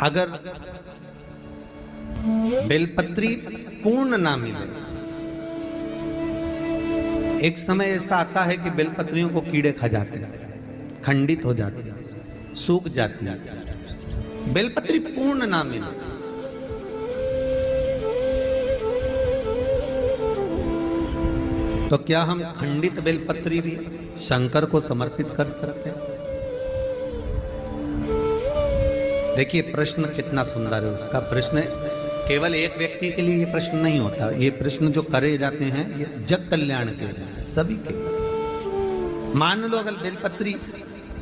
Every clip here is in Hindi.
अगर बेलपत्री पूर्ण ना मिले, एक समय ऐसा आता है कि बेलपत्रियों को कीड़े खा जाते हैं, खंडित हो जाती है, सूख जाती है। बेलपत्री पूर्ण ना मिले तो क्या हम खंडित बेलपत्री भी शंकर को समर्पित कर सकते हैं? देखिए प्रश्न कितना सुंदर है। उसका प्रश्न केवल एक व्यक्ति के लिए ये प्रश्न नहीं होता, ये प्रश्न जो करे जाते हैं ये जग कल्याण के लिए, सभी के लिए। मान लो अगर बेलपत्री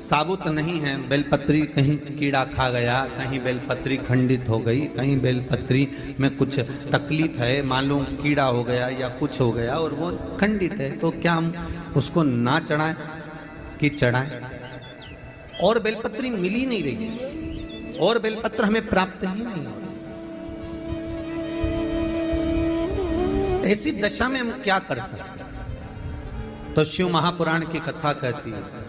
साबुत नहीं है, बेलपत्री कहीं कीड़ा खा गया, कहीं बेलपत्री खंडित हो गई, कहीं बेलपत्री में कुछ तकलीफ है, मान लो कीड़ा हो गया या कुछ हो गया और वो खंडित है, तो क्या हम उसको ना चढ़ाएं कि चढ़ाएं? और बेलपत्री मिल ही नहीं रही है और बेलपत्र हमें प्राप्त ही नहीं हो, ऐसी दशा में हम क्या कर सकते हैं? तो शिव महापुराण की कथा कहती है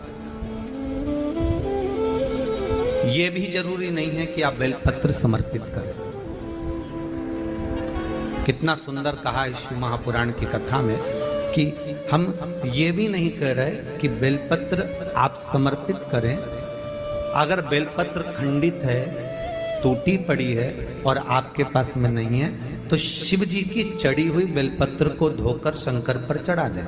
यह भी जरूरी नहीं है कि आप बेलपत्र समर्पित करें। कितना सुंदर कहा है शिव महापुराण की कथा में कि हम ये भी नहीं कह रहे कि बेलपत्र आप समर्पित करें। अगर बेलपत्र खंडित है, टूटी पड़ी है और आपके पास में नहीं है तो शिव जी की चढ़ी हुई बेलपत्र को धोकर शंकर पर चढ़ा दें।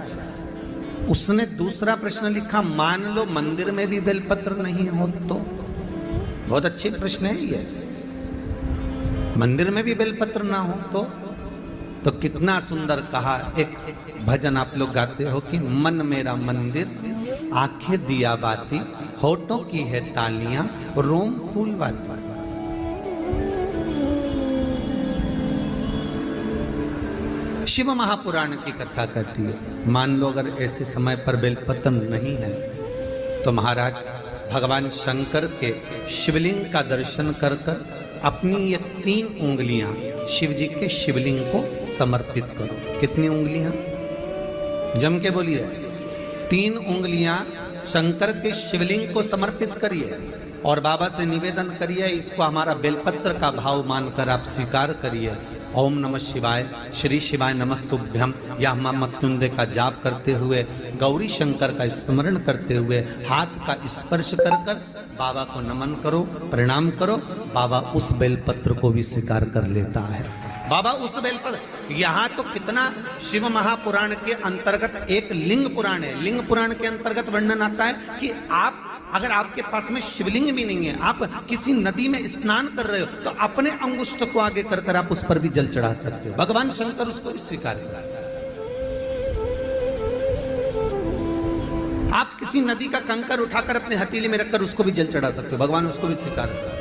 उसने दूसरा प्रश्न लिखा, मान लो मंदिर में भी बेलपत्र नहीं हो तो? बहुत अच्छी प्रश्न है ये। मंदिर में भी बेलपत्र ना हो तो कितना सुंदर कहा। एक भजन आप लोग गाते हो कि मन मेरा मंदिर, आंखें दिया बाती, होठों की है तालियां, रोम फूलवाती। शिव महापुराण की कथा कहती है मान लो अगर ऐसे समय पर बेलपत्र नहीं है तो महाराज भगवान शंकर के शिवलिंग का दर्शन कर कर अपनी ये 3 उंगलियां शिव जी के शिवलिंग को समर्पित करो। कितनी उंगलियां? जम के बोलिए। 3 उंगलियां शंकर के शिवलिंग को समर्पित करिए और बाबा से निवेदन करिए, इसको हमारा बेलपत्र का भाव मानकर आप स्वीकार करिए। ओम नमः शिवाय, श्री शिवाय नमस्तुभ्यम या मृत्युंजय का जाप करते हुए, गौरी शंकर का स्मरण करते हुए, हाथ का स्पर्श कर कर बाबा को नमन करो, प्रणाम करो। बाबा उस बेलपत्र को भी स्वीकार कर लेता है। बाबा उस बेलपत्र, यहाँ तो कितना शिव महापुराण के अंतर्गत एक लिंग पुराण है। लिंग पुराण के अंतर्गत वर्णन आता है कि आप अगर आपके पास में शिवलिंग भी नहीं है, आप किसी नदी में स्नान कर रहे हो तो अपने अंगुष्ठ को आगे कर कर आप उस पर भी जल चढ़ा सकते हो। भगवान शंकर उसको भी स्वीकार कर। आप किसी नदी का कंकर उठाकर अपने हथेली में रखकर उसको भी जल चढ़ा सकते हो, भगवान उसको भी स्वीकार कर।